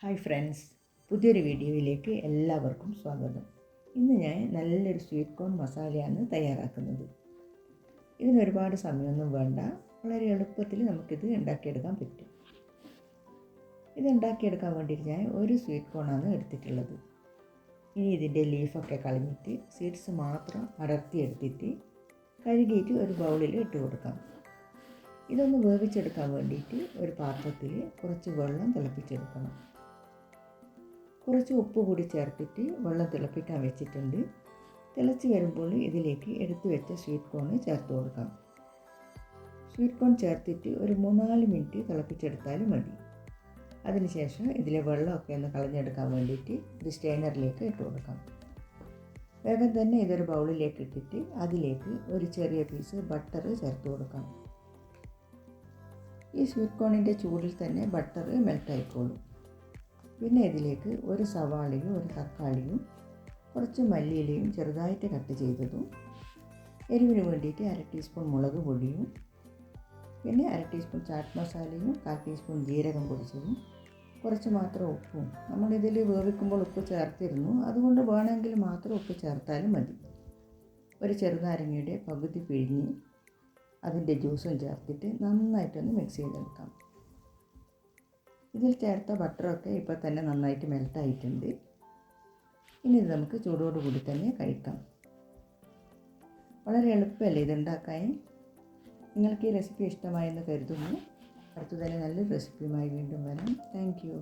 Hi friends, പുതിയൊരു വീഡിയോയിലേക്ക് എല്ലാവർക്കും സ്വാഗതം. ഇന്ന് ഞാൻ നല്ലൊരു സ്വീറ്റ് കോൺ മസാലയാണ് തയ്യാറാക്കുന്നത്. ഇതിന് ഒരുപാട് സമയമൊന്നും വേണ്ട, വളരെ എളുപ്പത്തിൽ നമുക്കിത് ഉണ്ടാക്കിയെടുക്കാൻ പറ്റും. ഇത് ഉണ്ടാക്കിയെടുക്കാൻ വേണ്ടിയിട്ട് ഞാൻ ഒരു സ്വീറ്റ് കോണാണ് എടുത്തിട്ടുള്ളത്. ഇനി ഇതിൻ്റെ ലീഫൊക്കെ കളഞ്ഞിട്ട് സീഡ്സ് മാത്രം അടർത്തിയെടുത്തിട്ട് കഴുകിയിട്ട് ഒരു ബൗളിൽ ഇട്ട് കൊടുക്കാം. ഇതൊന്ന് വേവിച്ചെടുക്കാൻ വേണ്ടിയിട്ട് ഒരു പാത്രത്തിൽ കുറച്ച് വെള്ളം തിളപ്പിച്ചെടുക്കണം. കുറച്ച് ഉപ്പ് കൂടി ചേർത്തിട്ട് വെള്ളം തിളപ്പിക്കാൻ വെച്ചിട്ടുണ്ട്. തിളച്ച് വരുമ്പോൾ ഇതിലേക്ക് എടുത്തു വെച്ച സ്വീറ്റ് കോൺ ചേർത്ത് കൊടുക്കാം. സ്വീറ്റ് കോൺ ചേർത്തിട്ട് ഒരു 3-4 മിനിറ്റ് തിളപ്പിച്ചെടുത്താലും മതി. അതിനുശേഷം ഇതിലെ വെള്ളമൊക്കെ ഒന്ന് കളഞ്ഞെടുക്കാൻ വേണ്ടിയിട്ട് ഒരു സ്റ്റെയിനറിലേക്ക് ഇട്ട് കൊടുക്കാം. വേഗം തന്നെ ഇതൊരു ബൗളിലേക്ക് ഇട്ടിട്ട് അതിലേക്ക് ഒരു ചെറിയ പീസ് ബട്ടർ ചേർത്ത് കൊടുക്കാം. ഈ സ്വീറ്റ് കോണിൻ്റെ ചൂടിൽ തന്നെ ബട്ടർ മെൽറ്റായിക്കോളും. പിന്നെ ഇതിലേക്ക് ഒരു സവാളയും ഒരു തക്കാളിയും കുറച്ച് മല്ലിയിലയും ചെറുതായിട്ട് കട്ട് ചെയ്തതും, എരിവിന് വേണ്ടിയിട്ട് 1/2 ടീസ്പൂൺ മുളക് പൊടിയും, പിന്നെ 1/2 ടീസ്പൂൺ ചാറ്റ് മസാലയും 1/4 ടീസ്പൂൺ ജീരകം പൊടിച്ചതും, കുറച്ച് മാത്രം ഉപ്പും. നമ്മളിതിൽ വേവിക്കുമ്പോൾ ഉപ്പ് ചേർത്തിരുന്നു, അതുകൊണ്ട് വേണമെങ്കിൽ മാത്രം ഉപ്പ് ചേർത്താലും മതി. ഒരു ചെറുനാരങ്ങയുടെ പകുതി പിഴിഞ്ഞ് അതിൻ്റെ ജ്യൂസും ചേർത്തിട്ട് നന്നായിട്ടൊന്ന് മിക്സ് ചെയ്തെടുക്കാം. ഇതിൽ ചേർത്ത ബട്ടറൊക്കെ ഇപ്പോൾ തന്നെ നന്നായിട്ട് മെൽറ്റായിട്ടുണ്ട്. ഇനി ഇത് നമുക്ക് ചൂടോടുകൂടി തന്നെ കഴിക്കാം. വളരെ എളുപ്പമല്ലേ ഇതുണ്ടാക്കാൻ. നിങ്ങൾക്ക് ഈ റെസിപ്പി ഇഷ്ടമായെന്ന് കരുതുന്നു. അടുത്തതന്നെ നല്ലൊരു റെസിപ്പിയുമായി വീണ്ടും വരാം. Thank you.